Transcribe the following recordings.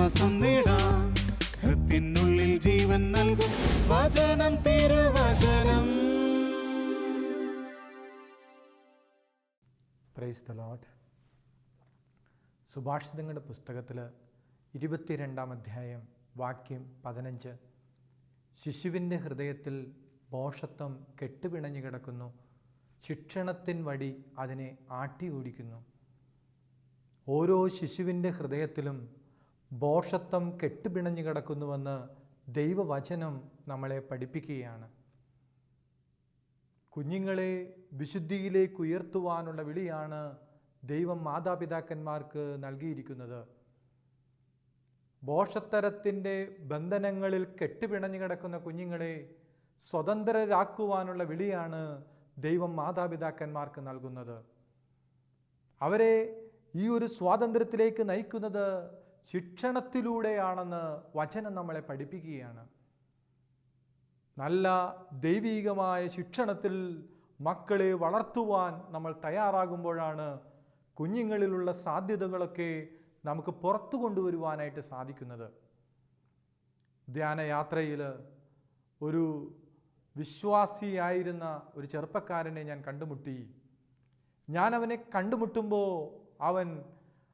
ആശ്വാസം നേടാം. ഹൃത്തിനുള്ളിൽ ജീവൻ നൽകും വചനം, തിരുവചനം. Praise the Lord. സുഭാഷിതങ്ങളുടെ പുസ്തകത്തിൽ 22-ാം അധ്യായം വാക്യം 15, ശിശുവിൻ്റെ ഹൃദയത്തിൽ ഭോഷത്വം കെട്ടുപിണഞ്ഞു കിടക്കുന്നു, ശിക്ഷണത്തിൻ വടി അതിനെ ആട്ടി ഓടിക്കുന്നു. ഓരോ ശിശുവിൻ്റെ ഹൃദയത്തിലും ഭോഷത്വം കെട്ടുപിണഞ്ഞു കിടക്കുന്നുവെന്ന് ദൈവവചനം നമ്മളെ പഠിപ്പിക്കുകയാണ്. കുഞ്ഞുങ്ങളെ വിശുദ്ധിയിലേക്ക് ഉയർത്തുവാനുള്ള വിളിയാണ് ദൈവം മാതാപിതാക്കന്മാർക്ക് നൽകിയിരിക്കുന്നത്. ഭോഷത്തരത്തിൻ്റെ ബന്ധനങ്ങളിൽ കെട്ടുപിണഞ്ഞു കിടക്കുന്ന കുഞ്ഞുങ്ങളെ സ്വതന്ത്രരാക്കുവാനുള്ള വിളിയാണ് ദൈവം മാതാപിതാക്കന്മാർക്ക് നൽകുന്നത്. അവരെ ഈ ഒരു സ്വാതന്ത്ര്യത്തിലേക്ക് നയിക്കുന്നത് ശിക്ഷണത്തിലൂടെയാണെന്ന് വചനം നമ്മളെ പഠിപ്പിക്കുകയാണ്. നല്ല ദൈവീകമായ ശിക്ഷണത്തിൽ മക്കളെ വളർത്തുവാൻ നമ്മൾ തയ്യാറാകുമ്പോഴാണ് കുഞ്ഞുങ്ങളിലുള്ള സാധ്യതകളൊക്കെ നമുക്ക് പുറത്തു കൊണ്ടുവരുവാനായിട്ട് സാധിക്കുന്നത്. ധ്യാനയാത്രയിൽ ഒരു വിശ്വാസിയായിരുന്ന ഒരു ചെറുപ്പക്കാരനെ ഞാൻ കണ്ടുമുട്ടി. ഞാൻ അവനെ കണ്ടുമുട്ടുമ്പോൾ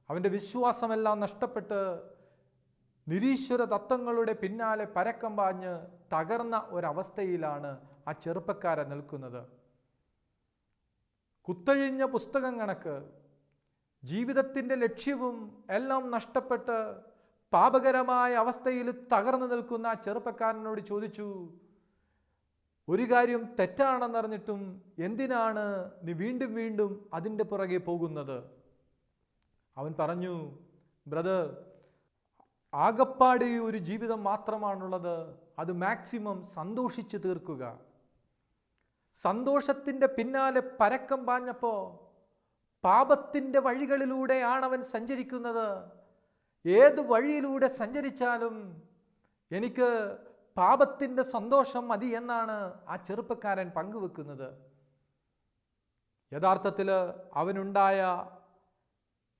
അവൻ്റെ വിശ്വാസമെല്ലാം നഷ്ടപ്പെട്ട് നിരീശ്വര തത്വങ്ങളുടെ പിന്നാലെ പരക്കം പാഞ്ഞ് തകർന്ന ഒരവസ്ഥയിലാണ് ആ ചെറുപ്പക്കാരൻ നിൽക്കുന്നത്. കുത്തഴിഞ്ഞ പുസ്തകം കണക്ക് ജീവിതത്തിൻ്റെ ലക്ഷ്യവും എല്ലാം നഷ്ടപ്പെട്ട് പാപകരമായ അവസ്ഥയിൽ തകർന്നു നിൽക്കുന്ന ആ ചെറുപ്പക്കാരനോട് ചോദിച്ചു, ഒരു കാര്യം തെറ്റാണെന്നറിഞ്ഞിട്ടും എന്തിനാണ് നീ വീണ്ടും വീണ്ടും അതിൻ്റെ പുറകെ പോകുന്നത്? അവൻ പറഞ്ഞു, ബ്രദർ, ആകപ്പാടെ ഒരു ജീവിതം മാത്രമാണുള്ളത്, അത് മാക്സിമം സന്തോഷിച്ച് തീർക്കുക. സന്തോഷത്തിൻ്റെ പിന്നാലെ പരക്കം പാഞ്ഞപ്പോൾ പാപത്തിൻ്റെ വഴികളിലൂടെയാണ് അവൻ സഞ്ചരിക്കുന്നത്. ഏത് വഴിയിലൂടെ സഞ്ചരിച്ചാലും എനിക്ക് പാപത്തിൻ്റെ സന്തോഷം മതി എന്നാണ് ആ ചെറുപ്പക്കാരൻ പങ്കുവെക്കുന്നത്. യഥാർത്ഥത്തിൽ അവനുണ്ടായ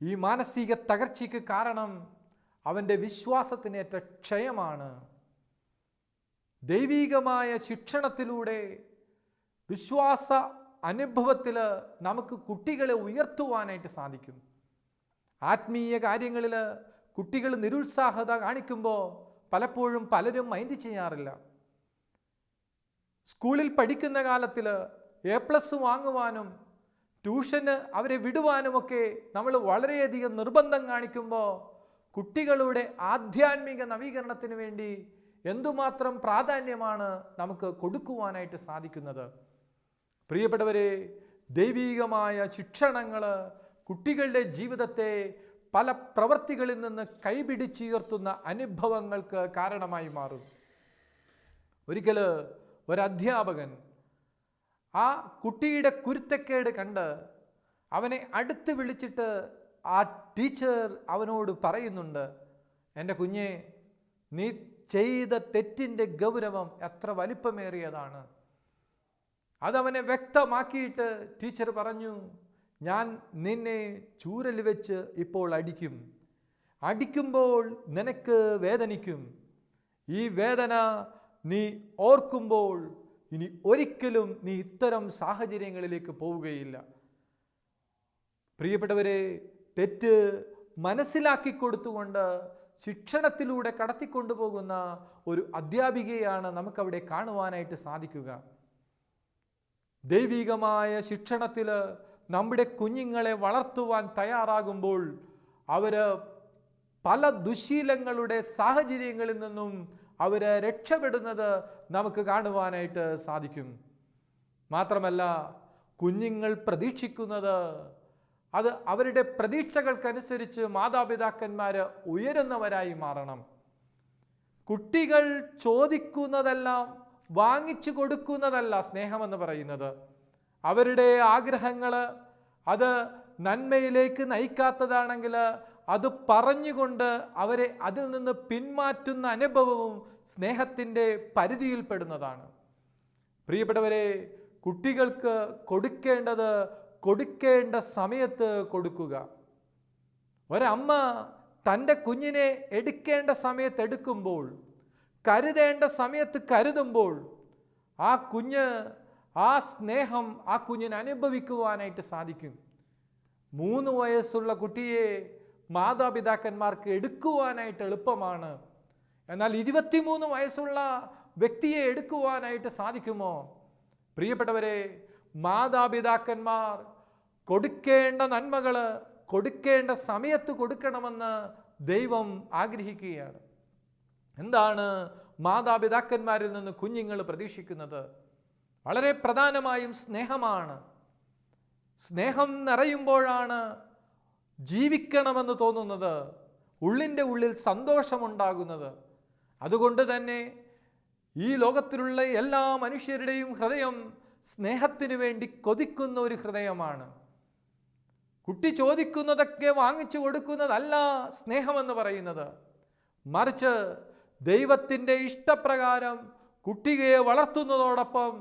ഈ മാനസിക തകർച്ചയ്ക്ക് കാരണം അവൻ്റെ വിശ്വാസത്തിനേറ്റ ക്ഷയമാണ്. ദൈവീകമായ ശിക്ഷണത്തിലൂടെ വിശ്വാസ അനുഭവത്തിൽ നമുക്ക് കുട്ടികളെ ഉയർത്തുവാനായിട്ട് സാധിക്കും. ആത്മീയ കാര്യങ്ങളിൽ കുട്ടികൾ നിരുത്സാഹത കാണിക്കുമ്പോൾ പലപ്പോഴും പലരും മൈൻഡ് ചെയ്യാറില്ല. സ്കൂളിൽ പഠിക്കുന്ന കാലത്തിൽ A+ വാങ്ങുവാനും ട്യൂഷന് അവരെ വിടുവാനുമൊക്കെ നമ്മൾ വളരെയധികം നിർബന്ധം കാണിക്കുമ്പോൾ കുട്ടികളുടെ ആധ്യാത്മിക നവീകരണത്തിന് വേണ്ടി എന്തുമാത്രം പ്രാധാന്യമാണ് നമുക്ക് കൊടുക്കുവാനായിട്ട് സാധിക്കുന്നത്. പ്രിയപ്പെട്ടവരെ, ദൈവീകമായ ശിക്ഷണങ്ങൾ കുട്ടികളുടെ ജീവിതത്തെ പല പ്രവൃത്തികളിൽ നിന്ന് കൈപിടിച്ചുയർത്തുന്ന അനുഭവങ്ങൾക്ക് കാരണമായി മാറും. ഒരിക്കൽ ഒരധ്യാപകൻ ആ കുട്ടിയുടെ കുരുത്തക്കേട് കണ്ട് അവനെ അടുത്ത് വിളിച്ചിട്ട് ആ ടീച്ചർ അവനോട് പറയുന്നുണ്ട്, എൻ്റെ കുഞ്ഞെ, നീ ചെയ്ത തെറ്റിൻ്റെ ഗൗരവം എത്ര വലിപ്പമേറിയതാണ്. അതവനെ വ്യക്തമാക്കിയിട്ട് ടീച്ചർ പറഞ്ഞു, ഞാൻ നിന്നെ ചൂരൽ വെച്ച് ഇപ്പോൾ അടിക്കും. അടിക്കുമ്പോൾ നിനക്ക് വേദനിക്കും. ഈ വേദന നീ ഓർക്കുമ്പോൾ ഇനി ഒരിക്കലും നീ ഇത്തരം സാഹചര്യങ്ങളിലേക്ക് പോവുകയില്ല. പ്രിയപ്പെട്ടവരെ, തെറ്റ് മനസ്സിലാക്കി കൊടുത്തുകൊണ്ട് ശിക്ഷണത്തിലൂടെ കടത്തിക്കൊണ്ടുപോകുന്ന ഒരു അധ്യാപികയാണ് നമുക്കവിടെ കാണുവാനായിട്ട് സാധിക്കുക. ദൈവികമായ ശിക്ഷണത്തിൽ നമ്മുടെ കുഞ്ഞുങ്ങളെ വളർത്തുവാൻ തയ്യാറാകുമ്പോൾ അവർ പല ദുശീലങ്ങളുടെ സാഹചര്യങ്ങളിൽ നിന്നും അവർ രക്ഷപ്പെടുന്നത് നമുക്ക് കാണുവാനായിട്ട് സാധിക്കും. മാത്രമല്ല, കുഞ്ഞുങ്ങൾ പ്രതീക്ഷിക്കുന്നത് അത് അവരുടെ പ്രതീക്ഷകൾക്കനുസരിച്ച് മാതാപിതാക്കന്മാർ ഉയരുന്നവരായി മാറണം. കുട്ടികൾ ചോദിക്കുന്നതെല്ലാം വാങ്ങിച്ചു കൊടുക്കുന്നതല്ല സ്നേഹമെന്ന് പറയുന്നത്. അവരുടെ ആഗ്രഹങ്ങൾ അത് നന്മയിലേക്ക് നയിക്കാത്തതാണെങ്കിൽ അത് പറഞ്ഞുകൊണ്ട് അവരെ അതിൽ നിന്ന് പിന്മാറ്റുന്ന അനുഭവവും സ്നേഹത്തിൻ്റെ പരിധിയിൽപ്പെടുന്നതാണ്. പ്രിയപ്പെട്ടവരെ, കുട്ടികൾക്ക് കൊടുക്കേണ്ടത് കൊടുക്കേണ്ട സമയത്ത് കൊടുക്കുക. ഒരമ്മ തൻ്റെ കുഞ്ഞിനെ എടുക്കേണ്ട സമയത്ത് എടുക്കുമ്പോൾ, കരുതേണ്ട സമയത്ത് കരുതുമ്പോൾ, ആ കുഞ്ഞ് ആ സ്നേഹം ആ കുഞ്ഞിന് അനുഭവിക്കുവാനായിട്ട് സാധിക്കും. 3 വയസ്സുള്ള കുട്ടിയെ മാതാപിതാക്കന്മാർക്ക് എടുക്കുവാനായിട്ട് എളുപ്പമാണ്. എന്നാൽ 23 വയസ്സുള്ള വ്യക്തിയെ എടുക്കുവാനായിട്ട് സാധിക്കുമോ? പ്രിയപ്പെട്ടവരെ, മാതാപിതാക്കന്മാർ കൊടുക്കേണ്ട നന്മകൾ കൊടുക്കേണ്ട സമയത്ത് കൊടുക്കണമെന്ന് ദൈവം ആഗ്രഹിക്കുകയാണ്. എന്താണ് മാതാപിതാക്കന്മാരിൽ നിന്ന് കുഞ്ഞുങ്ങൾ പ്രതീക്ഷിക്കുന്നത്? വളരെ പ്രധാനമായും സ്നേഹമാണ്. സ്നേഹം നിറയുമ്പോഴാണ് ജീവിക്കണമെന്ന് തോന്നുന്നത്, ഉള്ളിൻ്റെ ഉള്ളിൽ സന്തോഷമുണ്ടാകുന്നത്. അതുകൊണ്ട് തന്നെ ഈ ലോകത്തിലുള്ള എല്ലാ മനുഷ്യരുടെയും ഹൃദയം സ്നേഹത്തിന് വേണ്ടി കൊതിക്കുന്ന ഒരു ഹൃദയമാണ്. കുട്ടി ചോദിക്കുന്നതൊക്കെ വാങ്ങിച്ചു കൊടുക്കുന്നതല്ല സ്നേഹമെന്ന് പറയുന്നത്. മറിച്ച് ദൈവത്തിൻ്റെ ഇഷ്ടപ്രകാരം കുട്ടിയെ വളർത്തുന്നതോടൊപ്പം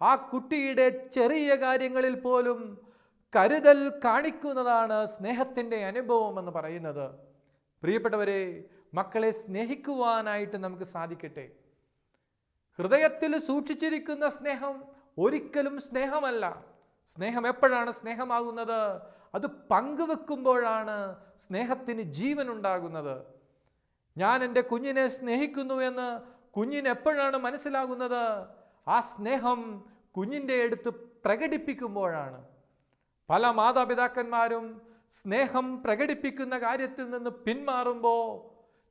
ആ കുട്ടിയുടെ ചെറിയ കാര്യങ്ങളിൽ പോലും കരുതൽ കാണിക്കുന്നതാണ് സ്നേഹത്തിൻ്റെ അനുഭവം എന്ന് പറയുന്നത്. പ്രിയപ്പെട്ടവരെ, മക്കളെ സ്നേഹിക്കുവാനായിട്ട് നമുക്ക് സാധിക്കട്ടെ. ഹൃദയത്തിൽ സൂക്ഷിച്ചിരിക്കുന്ന സ്നേഹം ഒരിക്കലും സ്നേഹമല്ല. സ്നേഹം എപ്പോഴാണ് സ്നേഹമാകുന്നത്? അത് പങ്കുവെക്കുമ്പോഴാണ് സ്നേഹത്തിന് ജീവൻ ഉണ്ടാകുന്നത്. ഞാൻ എൻ്റെ കുഞ്ഞിനെ സ്നേഹിക്കുന്നുവെന്ന് കുഞ്ഞിന് എപ്പോഴാണ് മനസ്സിലാകുന്നത്? ആ സ്നേഹം കുഞ്ഞിൻ്റെ അടുത്ത് പ്രകടിപ്പിക്കുമ്പോഴാണ്. പല മാതാപിതാക്കന്മാരും സ്നേഹം പ്രകടിപ്പിക്കുന്ന കാര്യത്തിൽ നിന്ന് പിന്മാറുമ്പോൾ,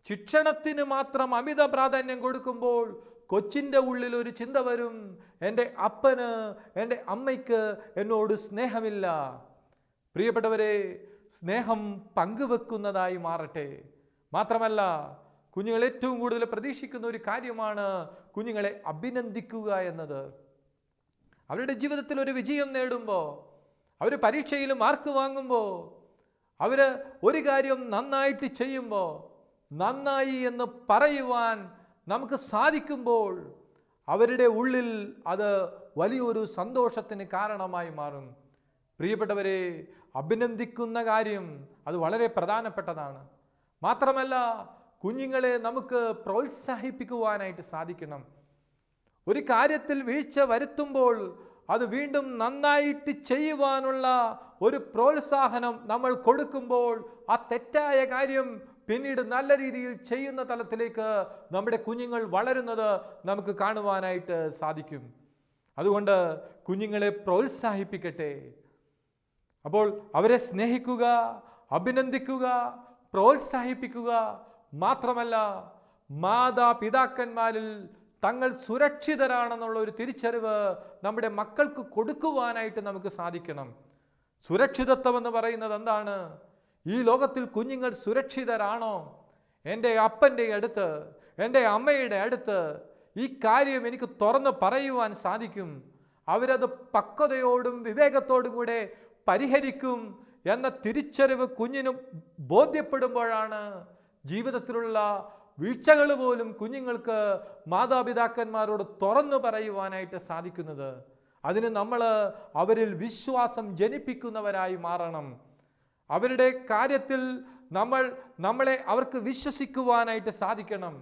ശിക്ഷണത്തിന് മാത്രം അമിത പ്രാധാന്യം കൊടുക്കുമ്പോൾ കൊച്ചിൻ്റെ ഉള്ളിൽ ഒരു ചിന്ത വരും, എൻ്റെ അപ്പന് എൻ്റെ അമ്മയ്ക്ക് എന്നോട് സ്നേഹമില്ല. പ്രിയപ്പെട്ടവരെ, സ്നേഹം പങ്കുവെക്കുന്നതായി മാറട്ടെ. മാത്രമല്ല, കുഞ്ഞുങ്ങൾ ഏറ്റവും കൂടുതൽ പ്രതീക്ഷിക്കുന്ന ഒരു കാര്യമാണ് കുഞ്ഞുങ്ങളെ അഭിനന്ദിക്കുക എന്നത്. അവരുടെ ജീവിതത്തിൽ ഒരു വിജയം നേടുമ്പോൾ, അവർ പരീക്ഷയിൽ മാർക്ക് വാങ്ങുമ്പോൾ, അവർ ഒരു കാര്യം നന്നായിട്ട് ചെയ്യുമ്പോൾ നന്നായി എന്ന് പറയുവാൻ നമുക്ക് സാധിക്കുമ്പോൾ അവരുടെ ഉള്ളിൽ അത് വലിയൊരു സന്തോഷത്തിന് കാരണമായി മാറും. പ്രിയപ്പെട്ടവരെ, അഭിനന്ദിക്കുന്ന കാര്യം അത് വളരെ പ്രധാനപ്പെട്ടതാണ്. മാത്രമല്ല, കുഞ്ഞുങ്ങളെ നമുക്ക് പ്രോത്സാഹിപ്പിക്കുവാനായിട്ട് സാധിക്കണം. ഒരു കാര്യത്തിൽ വീഴ്ച വരുത്തുമ്പോൾ അത് വീണ്ടും നന്നായിട്ട് ചെയ്യുവാനുള്ള ഒരു പ്രോത്സാഹനം നമ്മൾ കൊടുക്കുമ്പോൾ ആ തെറ്റായ കാര്യം പിന്നീട് നല്ല രീതിയിൽ ചെയ്യുന്ന തലത്തിലേക്ക് നമ്മുടെ കുഞ്ഞുങ്ങൾ വളരുന്നത് നമുക്ക് കാണുവാനായിട്ട് സാധിക്കും. അതുകൊണ്ട് കുഞ്ഞുങ്ങളെ പ്രോത്സാഹിപ്പിക്കട്ടെ. അപ്പോൾ അവരെ സ്നേഹിക്കുക, അഭിനന്ദിക്കുക, പ്രോത്സാഹിപ്പിക്കുക. മാത്രമല്ല, മാതാപിതാക്കന്മാരിൽ തങ്ങൾ സുരക്ഷിതരാണെന്നുള്ള ഒരു തിരിച്ചറിവ് നമ്മുടെ മക്കൾക്ക് കൊടുക്കുവാനായിട്ട് നമുക്ക് സാധിക്കണം. സുരക്ഷിതത്വം എന്ന് പറയുന്നത് എന്താണ്? ഈ ലോകത്തിൽ കുഞ്ഞുങ്ങൾ സുരക്ഷിതരാണോ? എൻ്റെ അപ്പൻ്റെ അടുത്ത്, എൻ്റെ അമ്മയുടെ അടുത്ത് ഈ കാര്യം എനിക്ക് തുറന്ന് പറയുവാൻ സാധിക്കും. അവരത് പക്വതയോടും വിവേകത്തോടും കൂടെ പരിഹരിക്കും എന്ന തിരിച്ചറിവ് കുഞ്ഞിന് ബോധ്യപ്പെടുമ്പോഴാണ് ജീവിതത്തിലുള്ള വീഴ്ചകൾ പോലും കുഞ്ഞുങ്ങൾക്ക് മാതാപിതാക്കന്മാരോട് തുറന്നു പറയുവാനായിട്ട് സാധിക്കുന്നത്. അതിന് നമ്മൾ അവരിൽ വിശ്വാസം ജനിപ്പിക്കുന്നവരായി മാറണം. അവരുടെ കാര്യത്തിൽ നമ്മളെ അവർക്ക് വിശ്വസിക്കുവാനായിട്ട് സാധിക്കണം.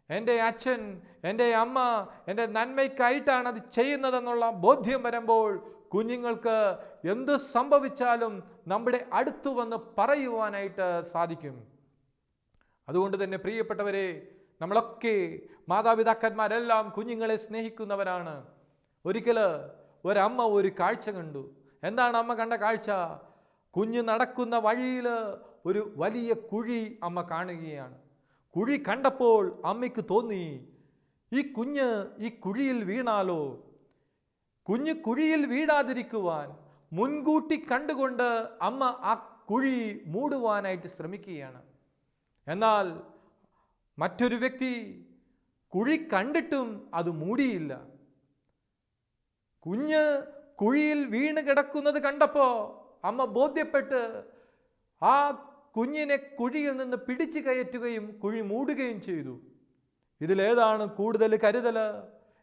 എൻ്റെ അച്ഛൻ, എൻ്റെ അമ്മ എൻ്റെ നന്മയ്ക്കായിട്ടാണ് അത് ചെയ്യുന്നതെന്നുള്ള ബോധ്യം വരുമ്പോൾ കുഞ്ഞുങ്ങൾക്ക് എന്ത് സംഭവിച്ചാലും നമ്മുടെ അടുത്തു വന്ന് പറയുവാനായിട്ട് സാധിക്കും. അതുകൊണ്ട് തന്നെ പ്രിയപ്പെട്ടവരെ, നമ്മളൊക്കെ മാതാപിതാക്കന്മാരെല്ലാം കുഞ്ഞുങ്ങളെ സ്നേഹിക്കുന്നവരാണ്. ഒരിക്കൽ ഒരമ്മ ഒരു കാഴ്ച കണ്ടു. എന്താണ് അമ്മ കണ്ട കാഴ്ച? കുഞ്ഞ് നടക്കുന്ന വഴിയിൽ ഒരു വലിയ കുഴി അമ്മ കാണുകയാണ്. കുഴി കണ്ടപ്പോൾ അമ്മയ്ക്ക് തോന്നി, ഈ കുഞ്ഞ് ഈ കുഴിയിൽ വീണാലോ? കുഞ്ഞ് കുഴിയിൽ വീഴാതിരിക്കുവാൻ മുൻകൂട്ടി കണ്ടുകൊണ്ട് അമ്മ ആ കുഴി മൂടുവാനായിട്ട് ശ്രമിക്കുകയാണ്. എന്നാൽ മറ്റൊരു വ്യക്തി കുഴി കണ്ടിട്ടും അത് മൂടിയില്ല. കുഞ്ഞ് കുഴിയിൽ വീണ് കിടക്കുന്നത് കണ്ടപ്പോൾ അമ്മ ബോധ്യപ്പെട്ട് ആ കുഞ്ഞിനെ കുഴിയിൽ നിന്ന് പിടിച്ചു കയറ്റുകയും കുഴി മൂടുകയും ചെയ്തു. ഇതിലേതാണ് കൂടുതൽ കരുതൽ?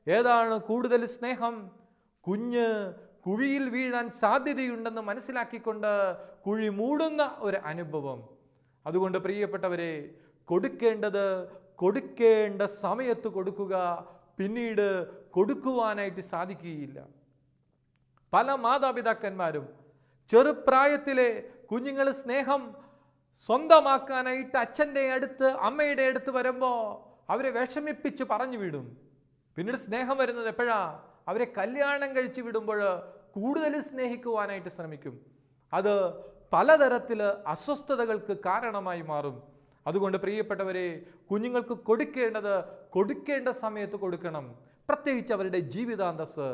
ഏതാണ് കൂടുതൽ സ്നേഹം? കുഞ്ഞ് കുഴിയിൽ വീഴാൻ സാധ്യതയുണ്ടെന്ന് മനസ്സിലാക്കിക്കൊണ്ട് കുഴി മൂടുന്ന ഒരു അനുഭവം. അതുകൊണ്ട് പ്രിയപ്പെട്ടവരെ, കൊടുക്കേണ്ടത് കൊടുക്കേണ്ട സമയത്ത് കൊടുക്കുക, പിന്നീട് കൊടുക്കുവാനായിട്ട് സാധിക്കുകയില്ല. പല മാതാപിതാക്കന്മാരും ചെറുപ്രായത്തിലെ കുഞ്ഞുങ്ങൾ സ്നേഹം സ്വന്തമാക്കാനായിട്ട് അച്ഛൻ്റെ അടുത്ത് അമ്മയുടെ അടുത്ത് വരുമ്പോൾ അവരെ വിഷമിപ്പിച്ച് പറഞ്ഞു വിടും. പിന്നീട് സ്നേഹം വരുന്നത് എപ്പോഴാ? അവരെ കല്യാണം കഴിച്ച് വിടുമ്പോൾ കൂടുതൽ സ്നേഹിക്കുവാനായിട്ട് ശ്രമിക്കും. അത് പലതരത്തിൽ അസ്വസ്ഥതകൾക്ക് കാരണമായി മാറും. അതുകൊണ്ട് പ്രിയപ്പെട്ടവരെ, കുഞ്ഞുങ്ങൾക്ക് കൊടുക്കേണ്ടത് കൊടുക്കേണ്ട സമയത്ത് കൊടുക്കണം. പ്രത്യേകിച്ച് അവരുടെ ജീവിതാന്തസ്,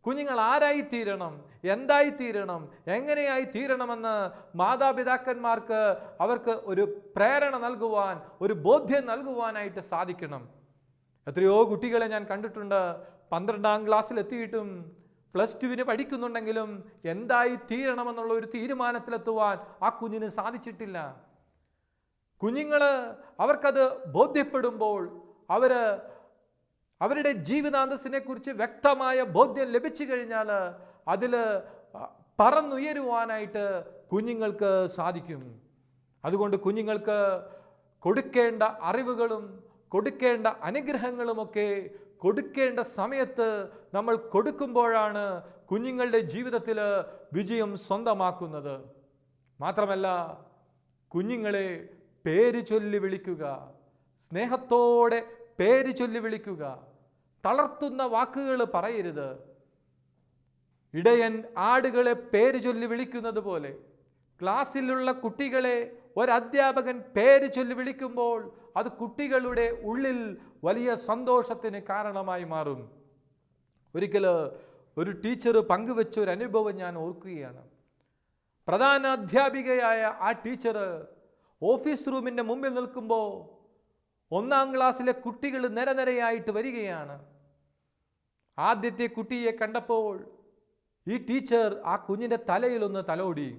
കുഞ്ഞുങ്ങൾ ആരായിത്തീരണം, എന്തായിത്തീരണം, എങ്ങനെയായി തീരണമെന്ന് മാതാപിതാക്കന്മാർക്ക് അവർക്ക് ഒരു പ്രേരണ നൽകുവാൻ, ഒരു ബോധ്യം നൽകുവാനായിട്ട് സാധിക്കണം. എത്രയോ കുട്ടികളെ ഞാൻ കണ്ടിട്ടുണ്ട്, 12ാം ക്ലാസ്സിൽ എത്തിയിട്ടും +2 പഠിക്കുന്നുണ്ടെങ്കിലും എന്തായി തീരണമെന്നുള്ള ഒരു തീരുമാനത്തിലെത്തുവാൻ ആ കുഞ്ഞിന് സാധിച്ചിട്ടില്ല. കുഞ്ഞുങ്ങൾ അവർക്കത് ബോധ്യപ്പെടുമ്പോൾ അവരുടെ ജീവിതാന്തസ്സിനെ കുറിച്ച് വ്യക്തമായ ബോധ്യം ലഭിച്ചു കഴിഞ്ഞാൽ അതിൽ പറന്നുയരുവാനായിട്ട് കുഞ്ഞുങ്ങൾക്ക് സാധിക്കും. അതുകൊണ്ട് കുഞ്ഞുങ്ങൾക്ക് കൊടുക്കേണ്ട അറിവുകളും കൊടുക്കേണ്ട അനുഗ്രഹങ്ങളുമൊക്കെ കൊടുക്കേണ്ട സമയത്ത് നമ്മൾ കൊടുക്കുമ്പോഴാണ് കുഞ്ഞുങ്ങളുടെ ജീവിതത്തിൽ വിജയം സ്വന്തമാക്കുന്നത്. മാത്രമല്ല, കുഞ്ഞുങ്ങളെ പേര് ചൊല്ലി വിളിക്കുക, സ്നേഹത്തോടെ പേര് ചൊല്ലി വിളിക്കുക, തളർത്തുന്ന വാക്കുകൾ പറയരുത്. ഇടയൻ ആടുകളെ പേര് ചൊല്ലി വിളിക്കുന്നത് പോലെ ക്ലാസ്സിലുള്ള കുട്ടികളെ ഒരധ്യാപകൻ പേര് ചൊല്ലി വിളിക്കുമ്പോൾ അത് കുട്ടികളുടെ ഉള്ളിൽ വലിയ സന്തോഷത്തിന് കാരണമായി മാറും. ഒരിക്കൽ ഒരു ടീച്ചർ പങ്കുവെച്ച ഒരു അനുഭവം ഞാൻ ഓർക്കുകയാണ്. പ്രധാന അധ്യാപികയായ ആ ടീച്ചർ ഓഫീസ് റൂമിൻ്റെ മുമ്പിൽ നിൽക്കുമ്പോൾ 1ാം ക്ലാസ്സിലെ കുട്ടികൾ നിരനിരയായിട്ട് വരികയാണ്. ആദ്യത്തെ കുട്ടിയെ കണ്ടപ്പോൾ ഈ ടീച്ചർ ആ കുഞ്ഞിൻ്റെ തലയിലൊന്ന് തലോടി.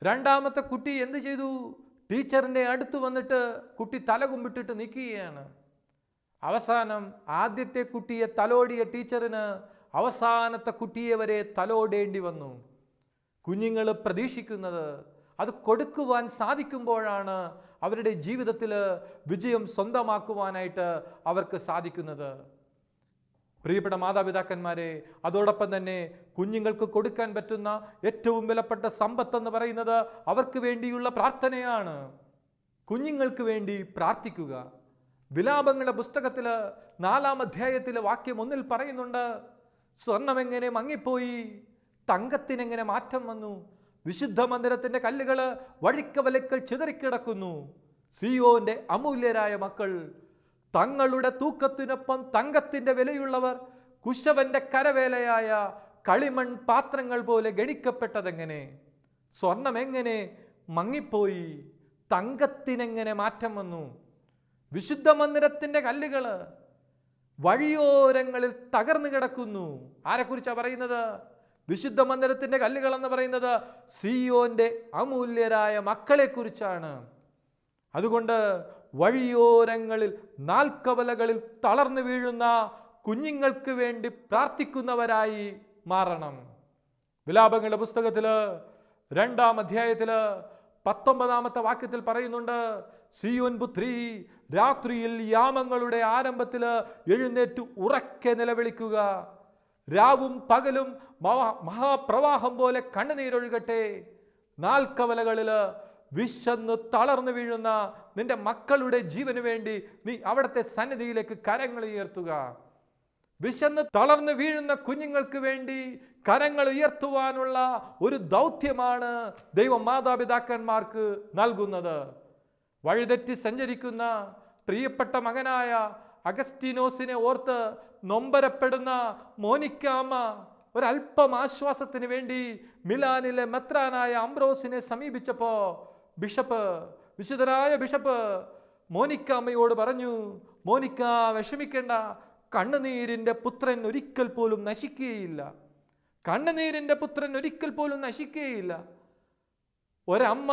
രണ്ടാമത്തെ കുട്ടി എന്ത് ചെയ്തു? ടീച്ചറിൻ്റെ അടുത്ത് വന്നിട്ട് കുട്ടി തല കുമ്പിട്ടിട്ട് നിൽക്കുകയാണ്. അവസാനം ആദ്യത്തെ കുട്ടിയെ തലോടിയ ടീച്ചറിന് അവസാനത്തെ കുട്ടിയെ വരെ തലോടേണ്ടി വന്നു. കുഞ്ഞുങ്ങൾ പ്രതീക്ഷിക്കുന്നത് അത് കൊടുക്കുവാൻ സാധിക്കുമ്പോഴാണ് അവരുടെ ജീവിതത്തിൽ വിജയം സ്വന്തമാക്കുവാനായിട്ട് അവർക്ക് സാധിക്കുന്നത്. പ്രിയപ്പെട്ട മാതാപിതാക്കന്മാരെ, അതോടൊപ്പം തന്നെ കുഞ്ഞുങ്ങൾക്ക് കൊടുക്കാൻ പറ്റുന്ന ഏറ്റവും വിലപ്പെട്ട സമ്പത്തെന്ന് പറയുന്നത് അവർക്ക് വേണ്ടിയുള്ള പ്രാർത്ഥനയാണ്. കുഞ്ഞുങ്ങൾക്ക് വേണ്ടി പ്രാർത്ഥിക്കുക. വിലാപങ്ങളുടെ പുസ്തകത്തിൽ 4ാം അധ്യായത്തിലെ വാക്യം 1 പറയുന്നുണ്ട്, സ്വർണം എങ്ങനെ മങ്ങിപ്പോയി, തങ്കത്തിനെങ്ങനെ മാറ്റം വന്നു, വിശുദ്ധ മന്ദിരത്തിൻ്റെ കല്ലുകൾ വഴിക്കവലക്കൽ ചിതറിക്കിടക്കുന്നു. സിയോന്റെ അമൂല്യരായ മക്കൾ, തങ്ങളുടെ തൂക്കത്തിനൊപ്പം തങ്കത്തിൻ്റെ വിലയുള്ളവർ, കുശവന്റെ കരവേലയായ കളിമൺ പാത്രങ്ങൾ പോലെ ഗണിക്കപ്പെട്ടതെങ്ങനെ? സ്വർണം എങ്ങനെ മങ്ങിപ്പോയി, തങ്കത്തിനെങ്ങനെ മാറ്റം വന്നു. വിശുദ്ധ മന്ദിരത്തിൻ്റെ കല്ലുകൾ വഴിയോരങ്ങളിൽ തകർന്നു കിടക്കുന്നു. ആരെക്കുറിച്ചാണ് പറയുന്നത്? വിശുദ്ധ മന്ദിരത്തിൻ്റെ കല്ലുകൾ എന്ന് പറയുന്നത് സിയോന്റെ അമൂല്യരായ മക്കളെ കുറിച്ചാണ്. അതുകൊണ്ട് വഴിയോരങ്ങളിൽ നാൽക്കവലകളിൽ തളർന്നു വീഴുന്ന കുഞ്ഞുങ്ങൾക്ക് വേണ്ടി പ്രാർത്ഥിക്കുന്നവരായി മാറണം. വിലാപങ്ങളുടെ പുസ്തകത്തിൽ 2ാം അധ്യായത്തിൽ 19ാമത്തെ വാക്യത്തിൽ പറയുന്നുണ്ട്, സിയോൻ പുത്രി രാത്രിയിൽ യാമങ്ങളുടെ ആരംഭത്തിൽ എഴുന്നേറ്റ് ഉറക്കെ നിലവിളിക്കുക. രാവും പകലും മഹാപ്രവാഹം പോലെ കണ്ണുനീരൊഴുകട്ടെ. നാൽക്കവലകളിൽ വിശന്ന് തളർന്നു വീഴുന്ന നിന്റെ മക്കളുടെ ജീവന് വേണ്ടി നീ അവിടുത്തെ സന്നിധിയിലേക്ക് കരങ്ങൾ ഉയർത്തുക. വിശന്ന് തളർന്നു വീഴുന്ന കുഞ്ഞുങ്ങൾക്ക് വേണ്ടി കരങ്ങൾ ഉയർത്തുവാനുള്ള ഒരു ദൗത്യമാണ് ദൈവം മാതാപിതാക്കന്മാർക്ക് നൽകുന്നത്. വഴിതെറ്റി സഞ്ചരിക്കുന്ന പ്രിയപ്പെട്ട മകനായ അഗസ്തീനോസിനെ ഓർത്ത് നൊമ്പരപ്പെടുന്ന മോനിക്കാമ്മ ഒരല്പം ആശ്വാസത്തിന് വേണ്ടി മിലാനിലെ മെത്രാനായ അംബ്രോസിനെ സമീപിച്ചപ്പോൾ വിശുദ്ധനായ ബിഷപ്പ് മോനിക്കാമ്മയോട് പറഞ്ഞു, മോനിക്ക വിഷമിക്കേണ്ട, കണ്ണുനീരിൻ്റെ പുത്രൻ ഒരിക്കൽ പോലും നശിക്കുകയില്ല. കണ്ണുനീരിൻ്റെ പുത്രൻ ഒരിക്കൽ പോലും നശിക്കുകയില്ല. ഒരമ്മ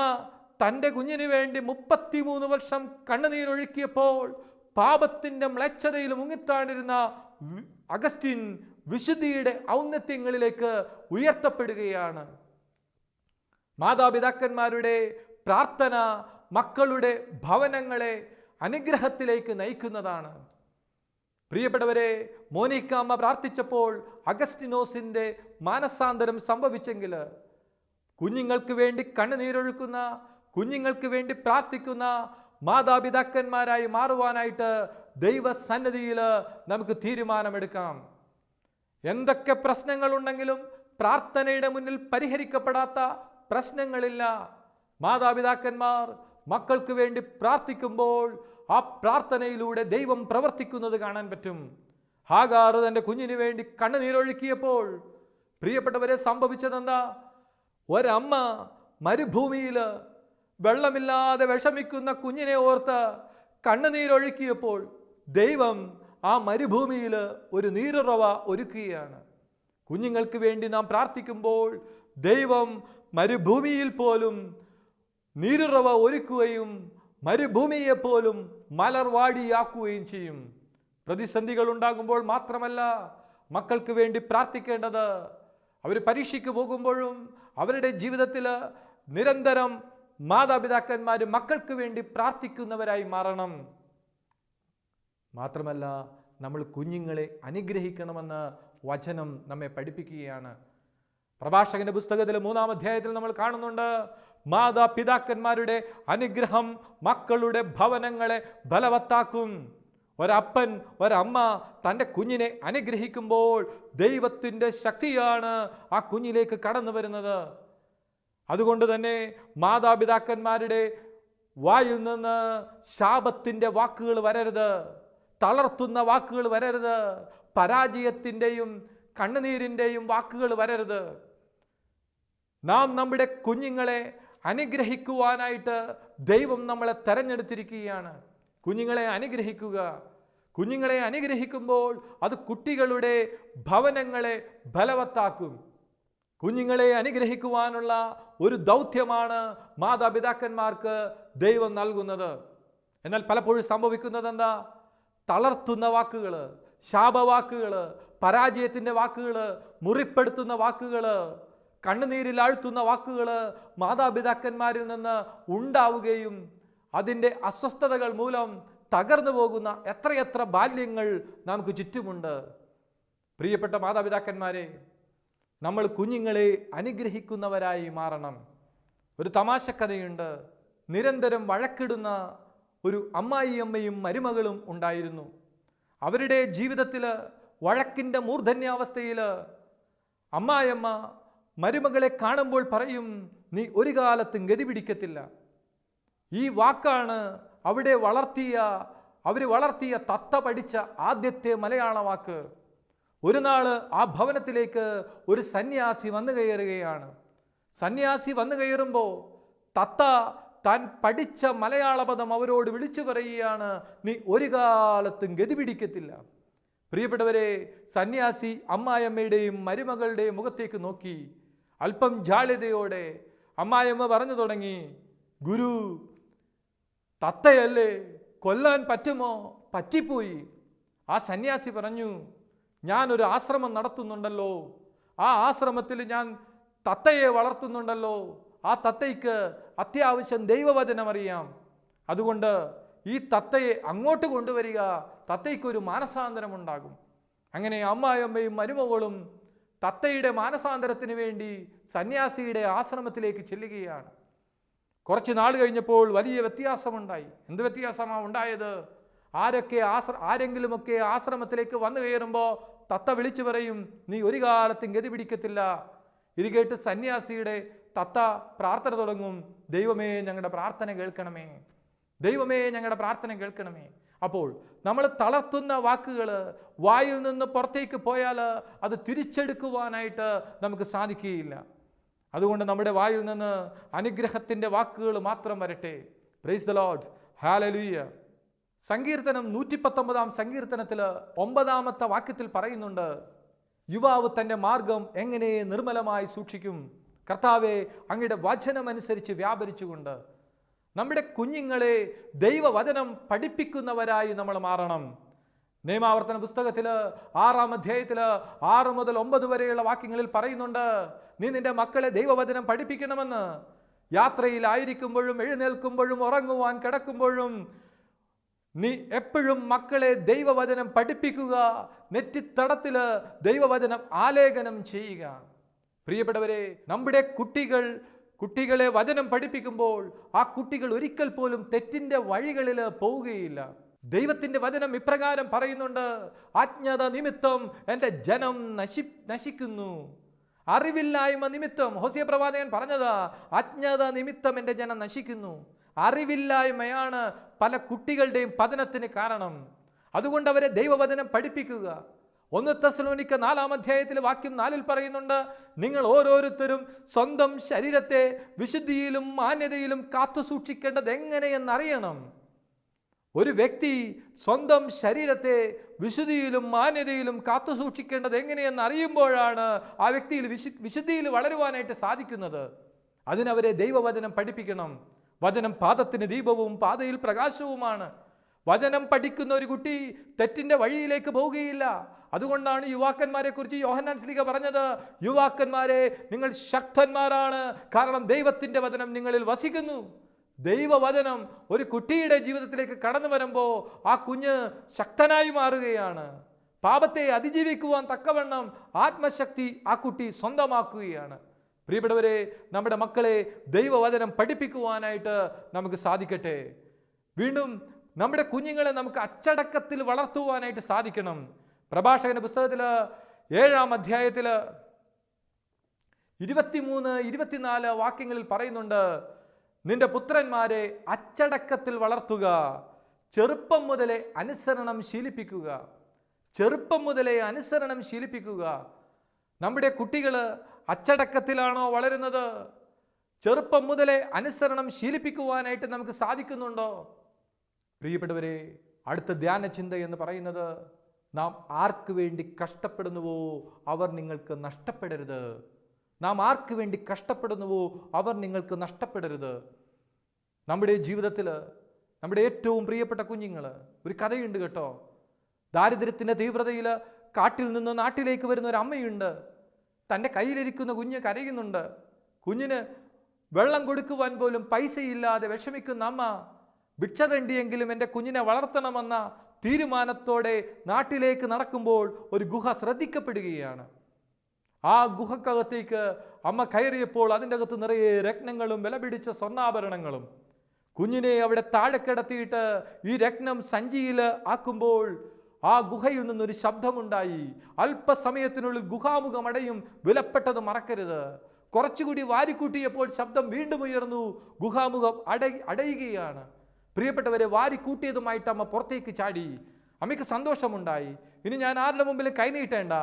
തൻ്റെ കുഞ്ഞിന് വേണ്ടി 33 വർഷം കണ്ണുനീരൊഴുക്കിയപ്പോൾ പാപത്തിൻ്റെ മ്ലേച്ഛതയിൽ മുങ്ങിത്താണിരുന്ന അഗസ്റ്റിൻ വിശുദ്ധിയുടെ ഔന്നത്യങ്ങളിലേക്ക് ഉയർത്തപ്പെടുകയാണ്. മാതാപിതാക്കന്മാരുടെ പ്രാർത്ഥന മക്കളുടെ ഭവനങ്ങളെ അനുഗ്രഹത്തിലേക്ക് നയിക്കുന്നതാണ്. പ്രിയപ്പെട്ടവരെ, മോനിക്ക അമ്മ പ്രാർത്ഥിച്ചപ്പോൾ അഗസ്റ്റിനോസിൻ്റെ മാനസാന്തരം സംഭവിച്ചെങ്കിൽ കുഞ്ഞുങ്ങൾക്ക് വേണ്ടി കണ്ണുനീരൊഴുക്കുന്ന, കുഞ്ഞുങ്ങൾക്ക് വേണ്ടി പ്രാർത്ഥിക്കുന്ന മാതാപിതാക്കന്മാരായി മാറുവാനായിട്ട് ദൈവസന്നിധിയിൽ നമുക്ക് തീരുമാനമെടുക്കാം. എന്തൊക്കെ പ്രശ്നങ്ങളുണ്ടെങ്കിലും പ്രാർത്ഥനയുടെ മുന്നിൽ പരിഹരിക്കപ്പെടാത്ത പ്രശ്നങ്ങളില്ല. മാതാപിതാക്കന്മാർ മക്കൾക്ക് വേണ്ടി പ്രാർത്ഥിക്കുമ്പോൾ ആ പ്രാർത്ഥനയിലൂടെ ദൈവം പ്രവർത്തിക്കുന്നത് കാണാൻ പറ്റും. ഹാഗാർ തൻ്റെ കുഞ്ഞിന് വേണ്ടി കണ്ണുനീരൊഴുക്കിയപ്പോൾ പ്രിയപ്പെട്ടവരെ സംഭവിച്ചതെന്താ? ഒരമ്മ മരുഭൂമിയിൽ വെള്ളമില്ലാതെ വിഷമിക്കുന്ന കുഞ്ഞിനെ ഓർത്ത് കണ്ണുനീരൊഴുക്കിയപ്പോൾ ദൈവം ആ മരുഭൂമിയിൽ ഒരു നീരുറവ ഒരുക്കുകയാണ്. കുഞ്ഞുങ്ങൾക്ക് വേണ്ടി നാം പ്രാർത്ഥിക്കുമ്പോൾ ദൈവം മരുഭൂമിയിൽ പോലും നീരുറവ ഒരുക്കുകയും മരുഭൂമിയെപ്പോലും മലർവാടിയാക്കുകയും ചെയ്യും. പ്രതിസന്ധികൾ ഉണ്ടാകുമ്പോൾ മാത്രമല്ല മക്കൾക്ക് വേണ്ടി പ്രാർത്ഥിക്കേണ്ടത്. അവർ പരീക്ഷയ്ക്ക് പോകുമ്പോഴും അവരുടെ ജീവിതത്തിൽ നിരന്തരം മാതാപിതാക്കന്മാർ മക്കൾക്ക് വേണ്ടി പ്രാർത്ഥിക്കുന്നവരായി മാറണം. മാത്രമല്ല നമ്മൾ കുഞ്ഞുങ്ങളെ അനുഗ്രഹിക്കണമെന്ന് വചനം നമ്മെ പഠിപ്പിക്കുകയാണ്. പ്രഭാഷകന്റെ പുസ്തകത്തിൽ 3-ാം അധ്യായത്തിൽ നമ്മൾ കാണുന്നുണ്ട്, മാതാപിതാക്കന്മാരുടെ അനുഗ്രഹം മക്കളുടെ ഭവനങ്ങളെ ബലവത്താക്കും. ഒരപ്പൻ ഒരമ്മ തൻ്റെ കുഞ്ഞിനെ അനുഗ്രഹിക്കുമ്പോൾ ദൈവത്തിൻ്റെ ശക്തിയാണ് ആ കുഞ്ഞിലേക്ക് കടന്നു വരുന്നത്. അതുകൊണ്ട് തന്നെ മാതാപിതാക്കന്മാരുടെ വായിൽ നിന്ന് ശാപത്തിൻ്റെ വാക്കുകൾ വരരുത്, തളർത്തുന്ന വാക്കുകൾ വരരുത്, പരാജയത്തിൻ്റെയും കണ്ണുനീരിൻ്റെയും വാക്കുകൾ വരരുത്. നാം നമ്മുടെ കുഞ്ഞുങ്ങളെ അനുഗ്രഹിക്കുവാനായിട്ട് ദൈവം നമ്മളെ തെരഞ്ഞെടുത്തിരിക്കുകയാണ്. കുഞ്ഞുങ്ങളെ അനുഗ്രഹിക്കുക. കുഞ്ഞുങ്ങളെ അനുഗ്രഹിക്കുമ്പോൾ അത് കുട്ടികളുടെ ഭവനങ്ങളെ ബലവത്താക്കും. കുഞ്ഞുങ്ങളെ അനുഗ്രഹിക്കുവാനുള്ള ഒരു ദൗത്യമാണ് മാതാപിതാക്കന്മാർക്ക് ദൈവം നൽകുന്നത്. എന്നാൽ പലപ്പോഴും സംഭവിക്കുന്നത് എന്താ? തളർത്തുന്ന വാക്കുകൾ, ശാപവാക്കുകൾ, പരാജയത്തിൻ്റെ വാക്കുകൾ, മുറിപ്പെടുത്തുന്ന വാക്കുകൾ, കണ്ണുനീരിൽ ആഴ്ത്തുന്ന വാക്കുകൾ മാതാപിതാക്കന്മാരിൽ നിന്ന് ഉണ്ടാവുകയും അതിൻ്റെ അസ്വസ്ഥതകൾ മൂലം തകർന്നു പോകുന്ന എത്രയെത്ര ബാല്യങ്ങൾ നമുക്ക് ചുറ്റുമുണ്ട്. പ്രിയപ്പെട്ട മാതാപിതാക്കന്മാരെ, നമ്മൾ കുഞ്ഞുങ്ങളെ അനുഗ്രഹിക്കുന്നവരായി മാറണം. ഒരു തമാശക്കഥയുണ്ട്. നിരന്തരം വഴക്കിടുന്ന ഒരു അമ്മായിയമ്മയും മരുമകളും ഉണ്ടായിരുന്നു. അവരുടെ ജീവിതത്തിൽ വഴക്കിൻ്റെ മൂർധന്യാവസ്ഥയിൽ അമ്മായിയമ്മ മരുമകളെ കാണുമ്പോൾ പറയും, നീ ഒരു കാലത്തും ഗതി പിടിക്കത്തില്ല. ഈ വാക്കാണ് അവർ വളർത്തിയ തത്ത പഠിച്ച ആദ്യത്തെ മലയാള വാക്ക്. ഒരു നാള് ആ ഭവനത്തിലേക്ക് ഒരു സന്യാസി വന്നു കയറുകയാണ്. സന്യാസി വന്നു കയറുമ്പോൾ തത്ത താൻ പഠിച്ച മലയാള പദം അവരോട് വിളിച്ചു പറയുകയാണ്, നീ ഒരു കാലത്തും ഗതി പിടിക്കത്തില്ല. പ്രിയപ്പെട്ടവരെ, സന്യാസി അമ്മായിയമ്മയുടെയും മരുമകളുടെയും മുഖത്തേക്ക് നോക്കി അല്പം ജാള്യതയോടെ അമ്മായിയമ്മ പറഞ്ഞു തുടങ്ങി, ഗുരു, തത്തയല്ലേ, കൊല്ലാൻ പറ്റുമോ? പറ്റിപ്പോയി. ആ സന്യാസി പറഞ്ഞു, ഞാനൊരു ആശ്രമം നടത്തുന്നുണ്ടല്ലോ, ആ ആശ്രമത്തിൽ ഞാൻ തത്തയെ വളർത്തുന്നുണ്ടല്ലോ, ആ തത്തയ്ക്ക് അത്യാവശ്യം ദൈവവചനം അറിയാം. അതുകൊണ്ട് ഈ തത്തയെ അങ്ങോട്ട് കൊണ്ടുവരിക, തത്തയ്ക്കൊരു മാനസാന്തരം ഉണ്ടാകും. അങ്ങനെ അമ്മായിയമ്മയും മരുമകളും തത്തയുടെ മാനസാന്തരത്തിന് വേണ്ടി സന്യാസിയുടെ ആശ്രമത്തിലേക്ക് ചെല്ലുകയാണ്. കുറച്ച് നാൾ കഴിഞ്ഞപ്പോൾ വലിയ വ്യത്യാസമുണ്ടായി. എന്ത് വ്യത്യാസമാണ് ഉണ്ടായത്? ആരെങ്കിലുമൊക്കെ ആശ്രമത്തിലേക്ക് വന്നു കയറുമ്പോൾ തത്ത വിളിച്ചു പറയും, നീ ഒരു കാലത്തും ഗതി പിടിക്കത്തില്ല. ഇത് കേട്ട് സന്യാസിയുടെ തത്ത പ്രാർത്ഥന തുടങ്ങും, ദൈവമേ ഞങ്ങളുടെ പ്രാർത്ഥന കേൾക്കണമേ, ദൈവമേ ഞങ്ങളുടെ പ്രാർത്ഥന കേൾക്കണമേ. അപ്പോൾ നമ്മൾ തളർത്തുന്ന വാക്കുകൾ വായിൽ നിന്ന് പുറത്തേക്ക് പോയാൽ അത് തിരിച്ചെടുക്കുവാനായിട്ട് നമുക്ക് സാധിക്കുകയില്ല. അതുകൊണ്ട് നമ്മുടെ വായിൽ നിന്ന് അനുഗ്രഹത്തിൻ്റെ വാക്കുകൾ മാത്രം വരട്ടെ. Praise the Lord, hallelujah. സങ്കീർത്തനം 119 സങ്കീർത്തനത്തിൽ 9 വാക്യത്തിൽ പറയുന്നുണ്ട്, യുവാവ് തൻ്റെ മാർഗം എങ്ങനെ നിർമ്മലമായി സൂക്ഷിക്കും? കർത്താവെ, അങ്ങയുടെ വചനമനുസരിച്ച് വ്യാപരിച്ചുകൊണ്ട്. നമ്മുടെ കുഞ്ഞുങ്ങളെ ദൈവവചനം പഠിപ്പിക്കുന്നവരായി നമ്മൾ മാറണം. നിയമാവർത്തന പുസ്തകത്തിൽ 6-ാം അധ്യായത്തിൽ 6 മുതൽ 9 വരെയുള്ള വാക്യങ്ങളിൽ പറയുന്നുണ്ട്, നീ നിന്റെ മക്കളെ ദൈവവചനം പഠിപ്പിക്കണമെന്ന്. യാത്രയിലായിരിക്കുമ്പോഴും എഴുന്നേൽക്കുമ്പോഴും ഉറങ്ങുവാൻ കിടക്കുമ്പോഴും നീ എപ്പോഴും മക്കളെ ദൈവവചനം പഠിപ്പിക്കുക, നെറ്റിത്തടത്തില് ദൈവവചനം ആലേഖനം ചെയ്യുക. പ്രിയപ്പെട്ടവരെ, നമ്മുടെ കുട്ടികളെ വചനം പഠിപ്പിക്കുമ്പോൾ ആ കുട്ടികൾ ഒരിക്കൽ പോലും തെറ്റിന്റെ വഴികളിൽ പോവുകയില്ല. ദൈവത്തിന്റെ വചനം ഇപ്രകാരം പറയുന്നുണ്ട്: അജ്ഞത നിമിത്തം എൻ്റെ ജനം നശിക്കുന്നു. അറിവില്ലായ്മ നിമിത്തം, ഹോസിയ പ്രവാചകൻ പറഞ്ഞതാ, അജ്ഞത നിമിത്തം എൻ്റെ ജനം നശിക്കുന്നു. അറിവില്ലായ്മയാണ് പല കുട്ടികളുടെയും പതനത്തിന് കാരണം. അതുകൊണ്ട് അവരെ ദൈവവചനം പഠിപ്പിക്കുക. 1 തെസ്സലോനിക്ക 4-ാം അധ്യായത്തിൽ വാക്യം 4 പറയുന്നുണ്ട്: നിങ്ങൾ ഓരോരുത്തരും സ്വന്തം ശരീരത്തെ വിശുദ്ധിയിലും മാന്യതയിലും കാത്തു സൂക്ഷിക്കേണ്ടത് എങ്ങനെയെന്നറിയണം. ഒരു വ്യക്തി സ്വന്തം ശരീരത്തെ വിശുദ്ധിയിലും മാന്യതയിലും കാത്തു സൂക്ഷിക്കേണ്ടത് എങ്ങനെയെന്ന് അറിയുമ്പോഴാണ് ആ വ്യക്തിയിൽ വിശുദ്ധിയിൽ വളരുവാനായിട്ട് സാധിക്കുന്നത്. അതിനവരെ ദൈവവചനം പഠിപ്പിക്കണം. വചനം പാദത്തിന് ദീപവും പാതയിൽ പ്രകാശവുമാണ്. വചനം പഠിക്കുന്ന ഒരു കുട്ടി തെറ്റിന്റെ വഴിയിലേക്ക് പോവുകയില്ല. അതുകൊണ്ടാണ് യുവാക്കന്മാരെ കുറിച്ച് യോഹന്നാൻ ശ്ലീഹ പറഞ്ഞത്: യുവാക്കന്മാരെ, നിങ്ങൾ ശക്തന്മാരാണ്, കാരണം ദൈവത്തിന്റെ വചനം നിങ്ങളിൽ വസിക്കുന്നു. ദൈവവചനം ഒരു കുട്ടിയുടെ ജീവിതത്തിലേക്ക് കടന്നു വരുമ്പോൾ ആ കുഞ്ഞ് ശക്തനായി മാറുകയാണ്. പാപത്തെ അതിജീവിക്കുവാൻ തക്കവണ്ണം ആത്മശക്തി ആ കുട്ടി സ്വന്തമാക്കുകയാണ്. പ്രിയപ്പെട്ടവരെ, നമ്മുടെ മക്കളെ ദൈവവചനം പഠിപ്പിക്കുവാനായിട്ട് നമുക്ക് സാധിക്കട്ടെ. വീണ്ടും നമ്മുടെ കുഞ്ഞുങ്ങളെ നമുക്ക് അച്ചടക്കത്തിൽ വളർത്തുവാനായിട്ട് സാധിക്കണം. പ്രഭാഷകന്റെ പുസ്തകത്തിൽ 7-ാം അധ്യായത്തിൽ 23-24 വാക്യങ്ങളിൽ പറയുന്നുണ്ട്: നിന്റെ പുത്രന്മാരെ അച്ചടക്കത്തിൽ വളർത്തുക, ചെറുപ്പം മുതലേ അനുസരണം ശീലിപ്പിക്കുക. ചെറുപ്പം മുതലേ അനുസരണം ശീലിപ്പിക്കുക. നമ്മുടെ കുട്ടികൾ അച്ചടക്കത്തിലാണോ വളരുന്നത്? ചെറുപ്പം മുതലേ അനുസരണം ശീലിപ്പിക്കുവാനായിട്ട് നമുക്ക് സാധിക്കുന്നുണ്ടോ? പ്രിയപ്പെട്ടവരെ, അടുത്ത ധ്യാന ചിന്ത എന്ന് പറയുന്നത്: നാം ആർക്ക് വേണ്ടി കഷ്ടപ്പെടുന്നുവോ അവർ നിങ്ങൾക്ക് നഷ്ടപ്പെടരുത്. നാം ആർക്ക് വേണ്ടി കഷ്ടപ്പെടുന്നുവോ അവർ നിങ്ങൾക്ക് നഷ്ടപ്പെടരുത്. നമ്മുടെ ജീവിതത്തിൽ നമ്മുടെ ഏറ്റവും പ്രിയപ്പെട്ട കുഞ്ഞുങ്ങൾ, ഒരു കഥയുണ്ട് കേട്ടോ. ദാരിദ്ര്യത്തിൻ്റെ തീവ്രതയിൽ കാട്ടിൽ നിന്ന് നാട്ടിലേക്ക് വരുന്ന ഒരു അമ്മയുണ്ട്. തൻ്റെ കയ്യിലിരിക്കുന്ന കുഞ്ഞ് കരയുന്നുണ്ട്. കുഞ്ഞിന് വെള്ളം കൊടുക്കുവാൻ പോലും പൈസയില്ലാതെ വിഷമിക്കുന്ന അമ്മ ഭിക്ഷ തണ്ടിയെങ്കിലും എൻ്റെ കുഞ്ഞിനെ വളർത്തണമെന്ന തീരുമാനത്തോടെ നാട്ടിലേക്ക് നടക്കുമ്പോൾ ഒരു ഗുഹ ശ്രദ്ധിക്കപ്പെടുകയാണ്. ആ ഗുഹക്കകത്തേക്ക് അമ്മ കയറിയപ്പോൾ അതിൻ്റെ അകത്ത് നിറയെ രത്നങ്ങളും വിലപിടിച്ച സ്വർണ്ണാഭരണങ്ങളും. കുഞ്ഞിനെ അവിടെ താഴെ കിടത്തിയിട്ട് ഈ രത്നം സഞ്ചിയിൽ ആക്കുമ്പോൾ ആ ഗുഹയിൽ നിന്നൊരു ശബ്ദമുണ്ടായി. അല്പസമയത്തിനുള്ളിൽ ഗുഹാമുഖം അടയും, വിലപ്പെട്ടത് മറക്കരുത്. കുറച്ചുകൂടി വാരിക്കൂട്ടിയപ്പോൾ ശബ്ദം വീണ്ടും ഉയർന്നു, ഗുഹാമുഖം അടയുകയാണ്. പ്രിയപ്പെട്ടവരെ, വാരിക്കൂട്ടിയതുമായിട്ട് അമ്മ പുറത്തേക്ക് ചാടി. അമ്മയ്ക്ക് സന്തോഷമുണ്ടായി. ഇനി ഞാൻ ആരുടെ മുമ്പിൽ കൈനീട്ടേണ്ട,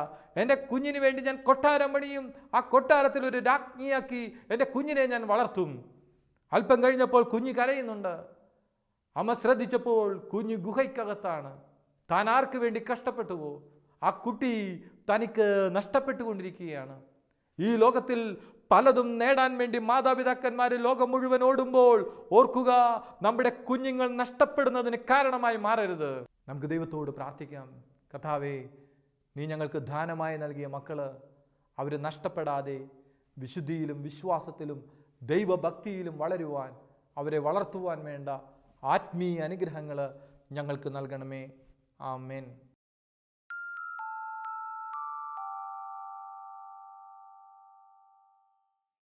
എൻ്റെ കുഞ്ഞിന് വേണ്ടി ഞാൻ കൊട്ടാരം പണിയും, ആ കൊട്ടാരത്തിൽ ഒരു രാജ്ഞിയാക്കി എൻ്റെ കുഞ്ഞിനെ ഞാൻ വളർത്തും. അല്പം കഴിഞ്ഞപ്പോൾ കുഞ്ഞ് കരയുന്നുണ്ട്. അമ്മ ശ്രദ്ധിച്ചപ്പോൾ കുഞ്ഞ് ഗുഹയ്ക്കകത്താണ്. താൻ ആർക്ക് വേണ്ടി കഷ്ടപ്പെട്ടുവോ ആ കുട്ടി തനിക്ക് നഷ്ടപ്പെട്ടുകൊണ്ടിരിക്കുകയാണ്. ഈ ലോകത്തിൽ പലതും നേടാൻ വേണ്ടി മാതാപിതാക്കന്മാർ ലോകം മുഴുവൻ ഓടുമ്പോൾ ഓർക്കുക, നമ്മുടെ കുഞ്ഞുങ്ങൾ നഷ്ടപ്പെടുന്നതിന് കാരണമായി മാറരുത്. നമുക്ക് ദൈവത്തോട് പ്രാർത്ഥിക്കാം. കർത്താവേ, നീ ഞങ്ങൾക്ക് ദാനമായി നൽകിയ മക്കള് അവർ നഷ്ടപ്പെടാതെ വിശുദ്ധിയിലും വിശ്വാസത്തിലും ദൈവഭക്തിയിലും വളരുവാൻ, അവരെ വളർത്തുവാൻ വേണ്ട ആത്മീയ അനുഗ്രഹങ്ങൾ ഞങ്ങൾക്ക് നൽകണമേ. ആമേൻ.